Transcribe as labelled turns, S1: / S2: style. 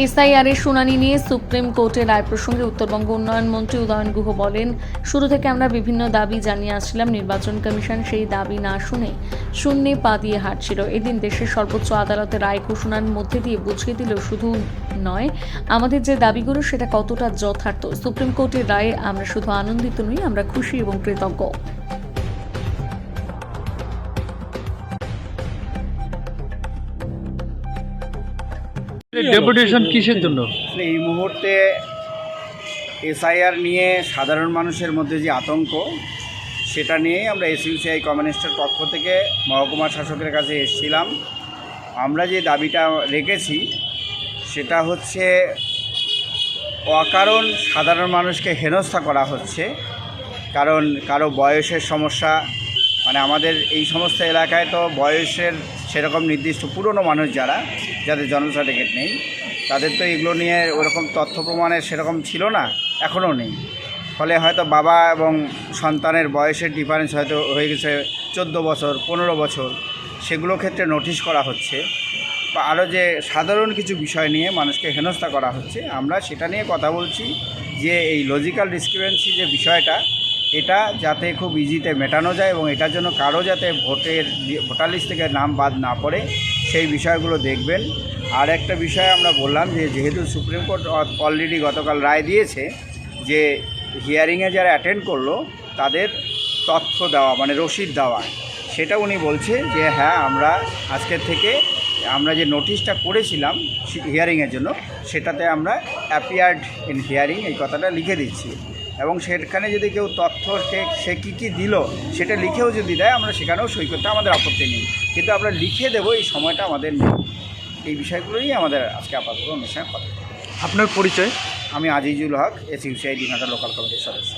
S1: SIR এর শুনানি নিয়ে সুপ্রিম কোর্টের রায় প্রসঙ্গে উত্তরবঙ্গ উন্নয়ন মন্ত্রী উদয়ন গুহ বলেন, শুরু থেকে আমরা বিভিন্ন দাবি জানিয়ে আসছিলাম। নির্বাচন কমিশন সেই দাবি না শুনে শূন্যে পা দিয়ে হাঁটছিল। এদিন দেশের সর্বোচ্চ আদালতের রায় ঘোষণার মধ্যে দিয়ে বুঝিয়ে দিল শুধু নয়, আমাদের যে দাবিগুলো সেটা কতটা যথার্থ। সুপ্রিম কোর্টের রায়ে আমরা শুধু আনন্দিত নই, আমরা খুশি এবং কৃতজ্ঞ।
S2: ডেপুটেশন কিসের জন্য?
S3: এই মুহূর্তে এসআইআর নিয়ে সাধারণ মানুষের মধ্যে যে আতঙ্ক, সেটা নিয়েই আমরা এসইউসিআই কমিউনিস্টের পক্ষ থেকে মহকুমা শাসকের কাছে এসেছিলাম। আমরা যে দাবিটা রেখেছি সেটা হচ্ছে, অকারণ সাধারণ মানুষকে হেনস্থা করা হচ্ছে। কারণ কারো বয়সের সমস্যা, মানে আমাদের এই সমস্ত এলাকায় তো বয়সের সেরকম নির্দিষ্ট পুরনো মানুষ যাদের জন্ম সার্টিফিকেট নেই, তাদের তো এগুলো নিয়ে ওরকম তথ্য প্রমাণের সেরকম ছিল না, এখনও নেই। ফলে হয়তো বাবা এবং সন্তানের বয়সের ডিফারেন্স হয়তো হয়ে গেছে 14 বছর 15 বছর, সেগুলো ক্ষেত্রে নোটিশ করা হচ্ছে। বা আরও যে সাধারণ কিছু বিষয় নিয়ে মানুষকে হেনস্থা করা হচ্ছে, আমরা সেটা নিয়ে কথা বলছি যে এই লজিক্যাল ডিসক্রিপেন্সি যে বিষয়টা, এটা যাতে খুব ইজিতে মেটানো যায় এবং এটার জন্য কারো যাতে ভোটার লিস্ট থেকে নাম বাদ না পড়ে, সেই বিষয়গুলো দেখবেন। আর একটা বিষয় আমরা বললাম যে যেহেতু সুপ্রিম কোর্ট অলরেডি গতকাল রায় দিয়েছে যে হিয়ারিংয়ে যারা অ্যাটেন্ড করলো তাদের তথ্য দেওয়া, মানে রসিদ দেওয়া, সেটা উনি বলছে যে হ্যাঁ, আমরা আজকের থেকে আমরা যে নোটিশটা করেছিলাম হিয়ারিংয়ের জন্য, সেটাতে আমরা অ্যাপিয়ার্ড ইন হিয়ারিং এই কথাটা লিখে দিচ্ছি। এবং সেখানে যদি কেউ তথ্য সে কী দিল সেটা লিখেও যদি দেয়, আমরা সেখানেও সই করতে আমাদের আপত্তি নেই, কিন্তু আমরা লিখে দেবো, এই সময়টা আমাদের নেই। এই বিষয়গুলোই আমাদের আজকে আপাতত অনুষ্ঠানে কথা।
S2: আপনার পরিচয়?
S3: আমি আজিজুল হক, এসইউসিআই দিনহাটা লোকাল কমিটির সদস্য।